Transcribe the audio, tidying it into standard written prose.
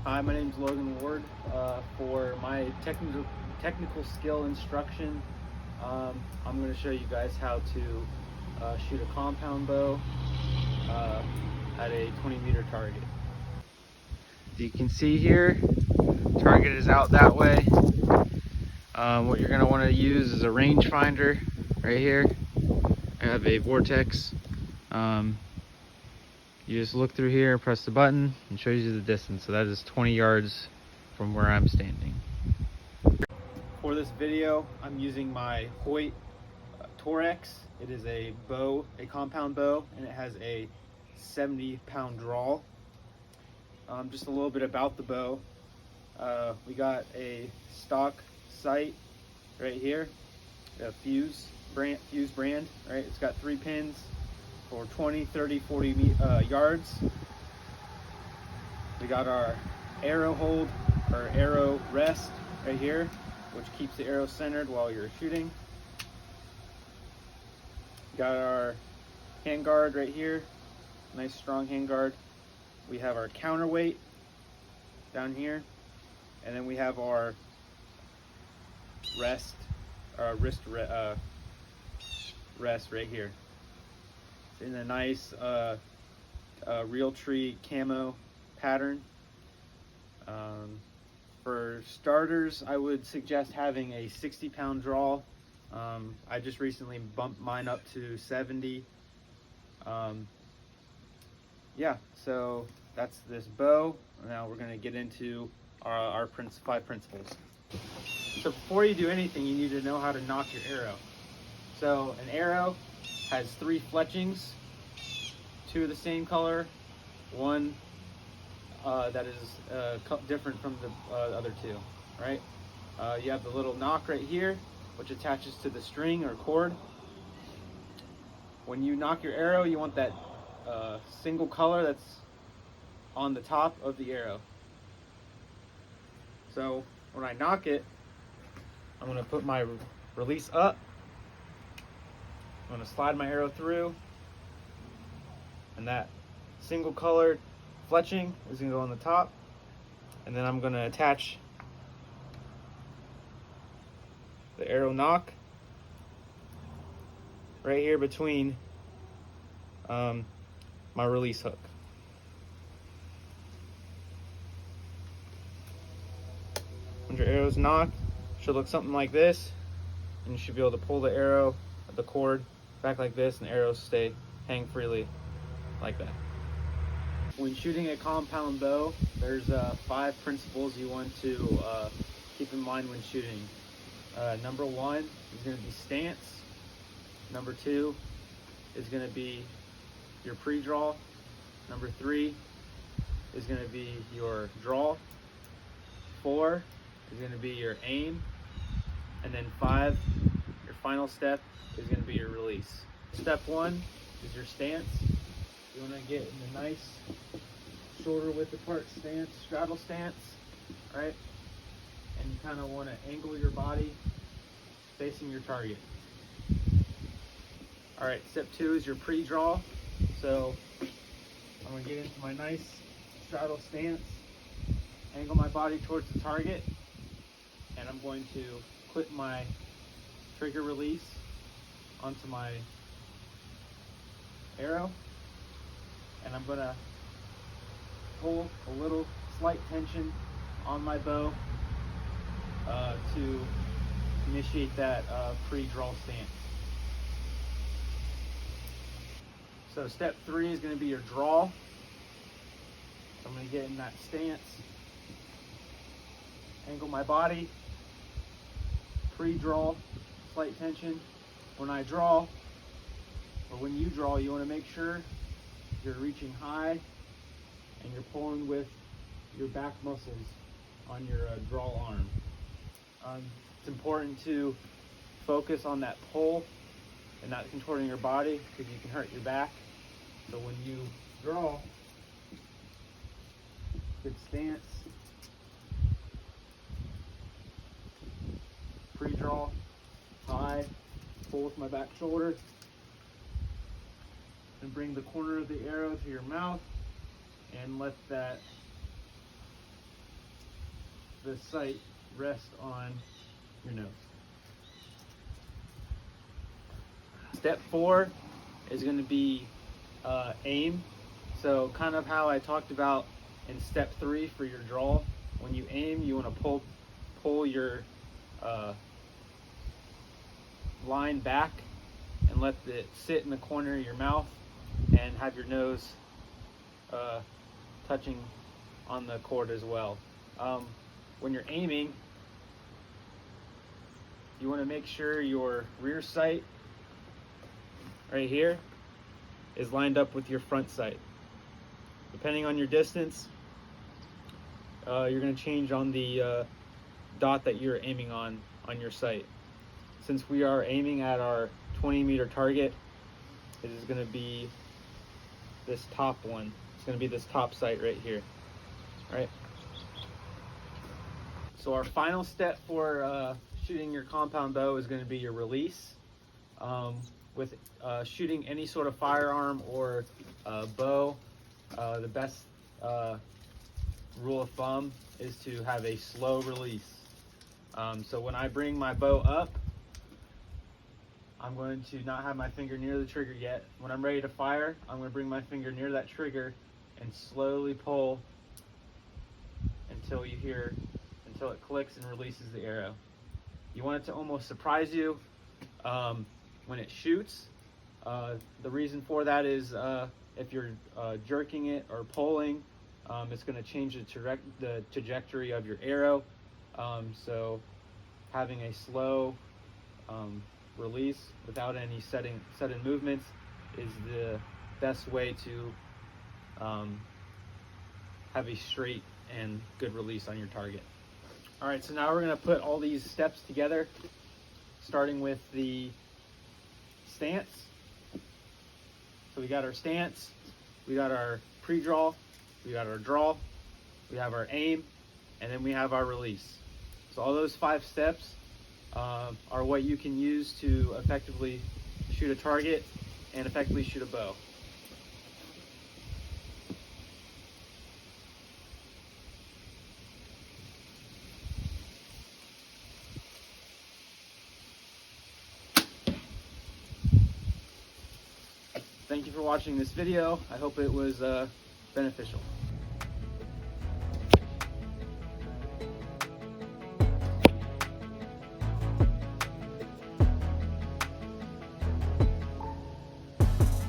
Hi, my name is Logan Ward. For my technical skill instruction, I'm going to show you guys how to shoot a compound bow at a 20-meter target. As you can see here, target is out that way. What you're going to want to use is a rangefinder right here. I have a Vortex. You just look through here, press the button, and shows you the distance. So that is 20 yards from where I'm standing. For this video, I'm using my Hoyt Torex. It is a compound bow, and it has a 70-pound draw. Just a little bit about the bow. We got a stock sight right here, a Fuse brand, right? It's got 3 pins for 20, 30, 40 yards. We got our arrow hold, or arrow rest right here, which keeps the arrow centered while you're shooting. Got our handguard right here, nice strong handguard. We have our counterweight down here, and then we have our wrist rest right here. It's in a nice Realtree camo pattern. For starters, I would suggest having a 60-pound draw. I just recently bumped mine up to 70. Yeah, so that's this bow. Now we're going to get into our 5 principles. So before you do anything, you need to know how to nock your arrow. So an arrow has 3 fletchings, 2 of the same color, 1 that is different from the other 2, right? You have the little nock right here, which attaches to the string or cord. When you nock your arrow, you want that single color that's on the top of the arrow. So when I nock it, I'm going to put my release up. I'm going to slide my arrow through, and that single colored fletching is going to go on the top, and then I'm going to attach the arrow nock right here between my release hook. When your arrow's nocked, it should look something like this, and you should be able to pull the arrow, the cord back like this, and the arrows hang freely like that. When shooting a compound bow, there's 5 principles you want to keep in mind when shooting. Number 1 is going to be stance. Number 2 is going to be your pre-draw. Number 3 is going to be your draw. 4 is going to be your aim. And then 5, your final step, is going to be your release. Step 1 is your stance. You want to get in a nice shoulder width apart stance, straddle stance, right? And you kind of want to angle your body facing your target. All right, step 2 is your pre-draw. So I'm going to get into my nice straddle stance, angle my body towards the target, and I'm going to clip my trigger release onto my arrow, and I'm going to pull a little slight tension on my bow to initiate that pre-draw stance. So step 3 is going to be your draw. So I'm going to get in that stance, angle my body, pre-draw, slight tension. When I draw, or when you draw, you want to make sure you're reaching high and you're pulling with your back muscles on your draw arm. It's important to focus on that pull and not contorting your body, because you can hurt your back. So when you draw, good stance, pre-draw, high, pull with my back shoulder, and bring the corner of the arrow to your mouth and let that the sight rest on your nose. Step 4 is going to be aim. So kind of how I talked about in step 3 for your draw. When you aim, you want to pull your line back and let it sit in the corner of your mouth and have your nose touching on the cord as well. When you're aiming, you want to make sure your rear sight right here is lined up with your front sight. Depending on your distance, you're going to change on the dot that you're aiming on your sight. Since we are aiming at our 20-meter target, it is going to be this top one. It's going to be this top sight right here. Right? So our final step for shooting your compound bow is going to be your release. With shooting any sort of firearm or bow, the best rule of thumb is to have a slow release. So when I bring my bow up, I'm going to not have my finger near the trigger yet. When I'm ready to fire, I'm going to bring my finger near that trigger and slowly pull until it clicks and releases the arrow. You want it to almost surprise you when it shoots. The reason for that is if you're jerking it or pulling, it's going to change the trajectory of your arrow. So having a slow release without any sudden movements is the best way to have a straight and good release on your target. All right, so now we're going to put all these steps together, starting with the stance. So we got our stance, we got our pre-draw, we got our draw, we have our aim, and then we have our release. So all those 5 steps are what you can use to effectively shoot a target and effectively shoot a bow. Thank you for watching this video. I hope it was beneficial.